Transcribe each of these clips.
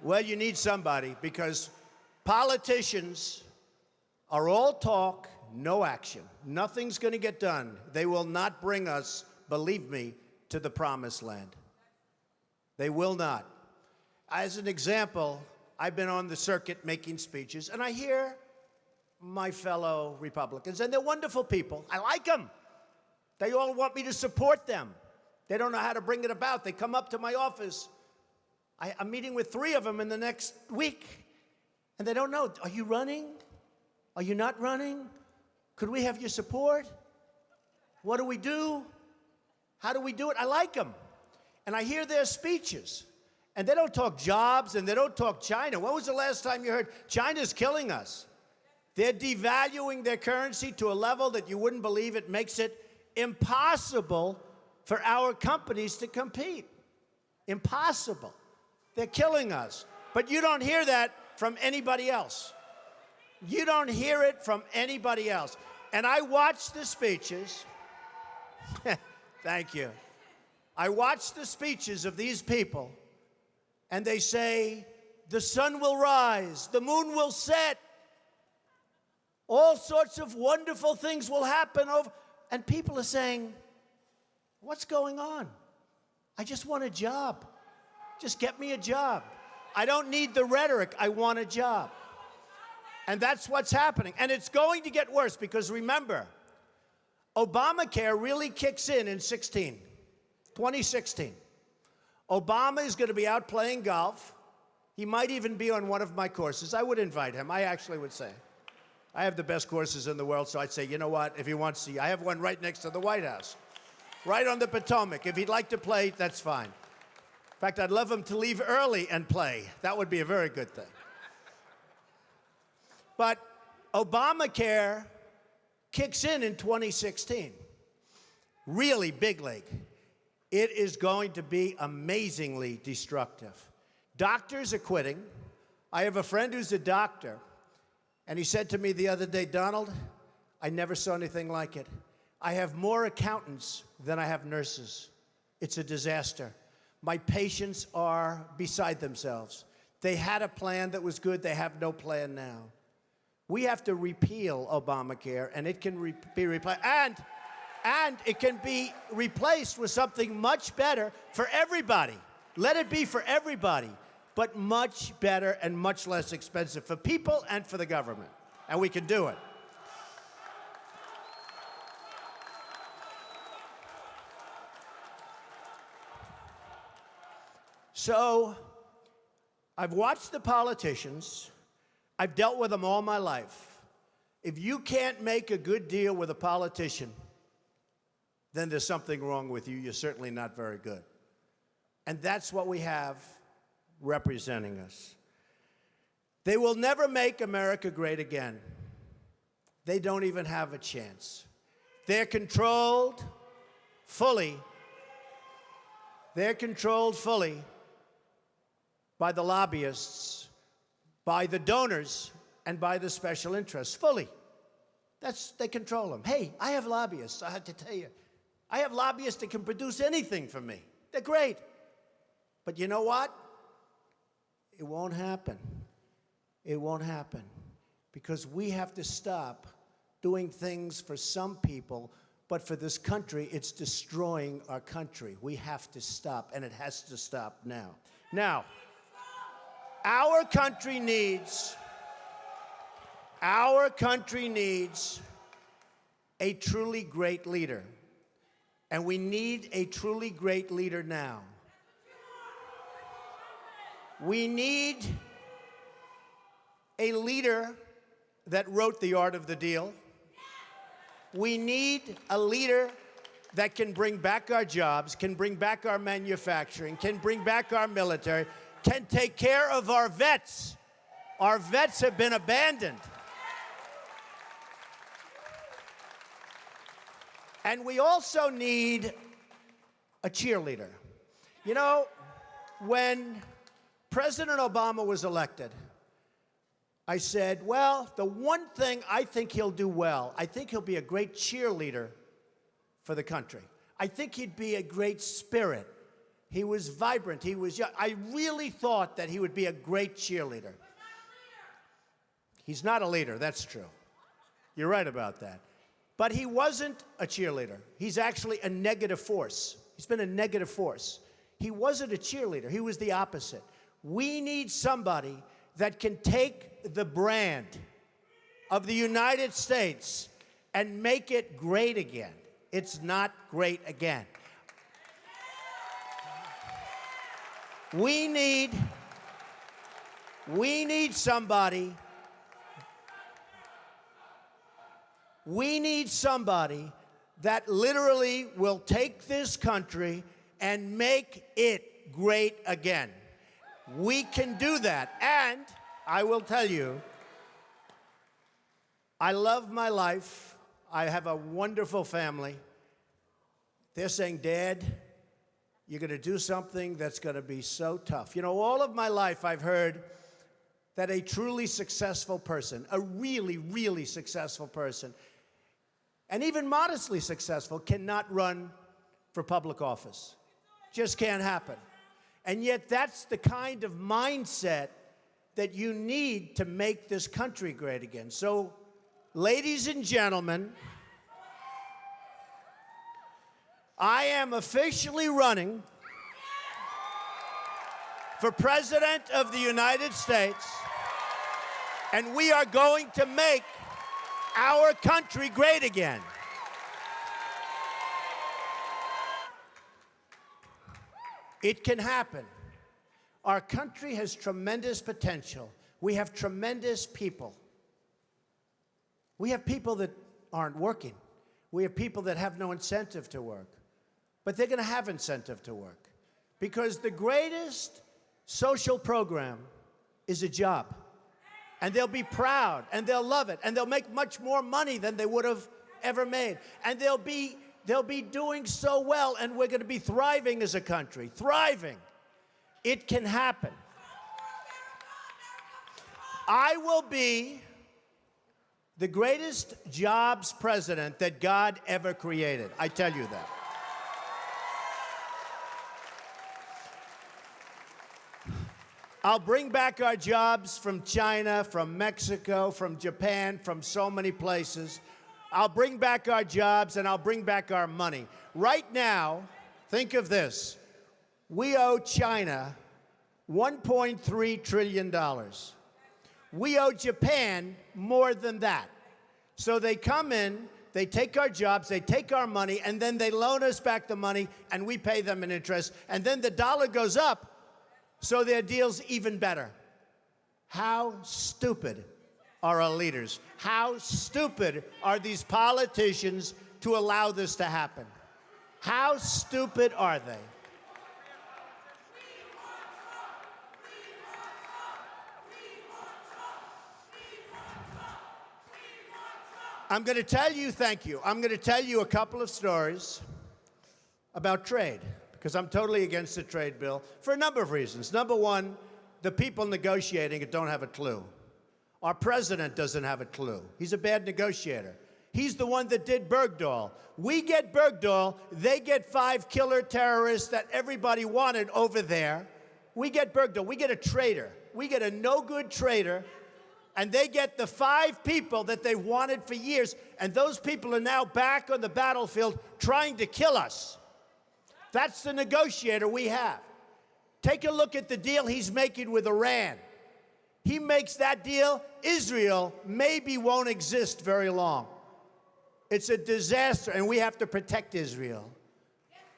Well, you need somebody because politicians are all talk, no action. Nothing's going to get done. They will not bring us, believe me, to the promised land. They will not. As an example, I've been on the circuit making speeches, and I hear my fellow Republicans, and they're wonderful people. I like them. They all want me to support them. They don't know how to bring it about. They come up to my office. I'm meeting with 3 of them in the next week, and they don't know. Are you running? Are you not running? Could we have your support? What do we do? How do we do it? I like them. And I hear their speeches. And they don't talk jobs, and they don't talk China. When was the last time you heard China's killing us? They're devaluing their currency to a level that you wouldn't believe. It makes it impossible for our companies to compete. Impossible. They're killing us. But you don't hear that from anybody else. You don't hear it from anybody else. And I watch the speeches. Thank you. I watch the speeches of these people, and they say, the sun will rise, the moon will set, all sorts of wonderful things will happen. And people are saying, what's going on? I just want a job. Just get me a job. I don't need the rhetoric. I want a job. And that's what's happening. And it's going to get worse because remember, Obamacare really kicks in 2016. Obama is going to be out playing golf. He might even be on one of my courses. I would invite him. I actually would say. I have the best courses in the world, so I'd say, you know what, if he wants to, I have one right next to the White House, right on the Potomac. If he'd like to play, that's fine. In fact, I'd love him to leave early and play. That would be a very good thing. But Obamacare kicks in 2016. Really big league. It is going to be amazingly destructive. Doctors are quitting. I have a friend who's a doctor, and he said to me the other day, Donald, I never saw anything like it. I have more accountants than I have nurses. It's a disaster. My patients are beside themselves. They had a plan that was good. They have no plan now. We have to repeal Obamacare, and it can be replaced. And it can be replaced with something much better for everybody. Let it be for everybody, but much better and much less expensive for people and for the government. And we can do it. So, I've watched the politicians. I've dealt with them all my life. If you can't make a good deal with a politician, then there's something wrong with you. You're certainly not very good. And that's what we have representing us. They will never make America great again. They don't even have a chance. They're controlled fully. They're controlled fully by the lobbyists, by the donors, and by the special interests, fully. They control them. Hey, I have lobbyists, I have to tell you. I have lobbyists that can produce anything for me. They're great. But you know what? It won't happen. It won't happen. Because we have to stop doing things for some people, but for this country, it's destroying our country. We have to stop, and it has to stop now. Now, our country needs a truly great leader. And we need a truly great leader now. We need a leader that wrote The Art of the Deal. We need a leader that can bring back our jobs, can bring back our manufacturing, can bring back our military, can take care of our vets. Our vets have been abandoned. And we also need a cheerleader. You know, when President Obama was elected, I said, well, the one thing I think he'll do well, I think he'll be a great cheerleader for the country. I think he'd be a great spirit. He was vibrant. He was young. I really thought that he would be a great cheerleader. He's not a leader, that's true. You're right about that. But he wasn't a cheerleader. He's actually a negative force. He's been a negative force. He wasn't a cheerleader. He was the opposite. We need somebody that can take the brand of the United States and make it great again. It's not great again. We need somebody. We need somebody that literally will take this country and make it great again. We can do that. And I will tell you, I love my life. I have a wonderful family. They're saying, Dad, you're going to do something that's going to be so tough. You know, all of my life I've heard that a truly successful person, a really, really successful person, and even modestly successful, cannot run for public office. Just can't happen. And yet that's the kind of mindset that you need to make this country great again. So, ladies and gentlemen, I am officially running for President of the United States, and we are going to make our country great again. It can happen. Our country has tremendous potential. We have tremendous people. We have people that aren't working. We have people that have no incentive to work. But they're going to have incentive to work. Because the greatest social program is a job. And they'll be proud, and they'll love it, and they'll make much more money than they would have ever made. And they'll be doing so well, and we're going to be thriving as a country. Thriving. It can happen. I will be the greatest jobs president that God ever created. I tell you that. I'll bring back our jobs from China, from Mexico, from Japan, from so many places. I'll bring back our jobs, and I'll bring back our money. Right now, think of this. We owe China $1.3 trillion. We owe Japan more than that. So they come in, they take our jobs, they take our money, and then they loan us back the money, and we pay them in interest. And then the dollar goes up, so their deal's even better. How stupid are our leaders? How stupid are these politicians to allow this to happen? How stupid are they? I'm going to tell you, thank you. I'm going to tell you a couple of stories about trade, because I'm totally against the trade bill for a number of reasons. Number one, the people negotiating it don't have a clue. Our president doesn't have a clue. He's a bad negotiator. He's the one that did Bergdahl. We get Bergdahl, they get 5 killer terrorists that everybody wanted over there. We get Bergdahl, we get a traitor. We get a no-good traitor, and they get the 5 people that they wanted for years, and those people are now back on the battlefield trying to kill us. That's the negotiator we have. Take a look at the deal he's making with Iran. He makes that deal, Israel maybe won't exist very long. It's a disaster, and we have to protect Israel.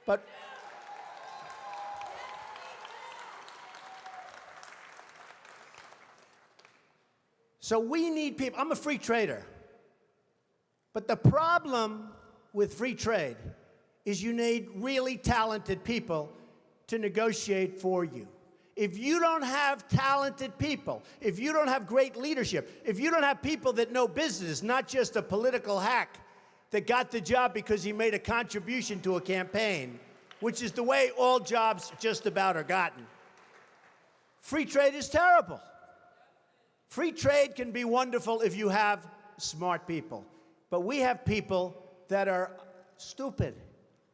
But so we need people. I'm a free trader. But the problem with free trade is you need really talented people to negotiate for you. If you don't have talented people, if you don't have great leadership, if you don't have people that know business, not just a political hack that got the job because he made a contribution to a campaign, which is the way all jobs just about are gotten, free trade is terrible. Free trade can be wonderful if you have smart people. But we have people that are stupid.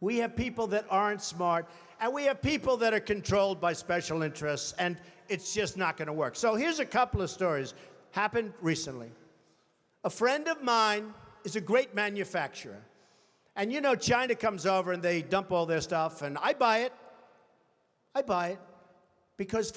We have people that aren't smart, and we have people that are controlled by special interests, and it's just not going to work. So here's a couple of stories. Happened recently. A friend of mine is a great manufacturer. And you know, China comes over and they dump all their stuff, and I buy it. I buy it because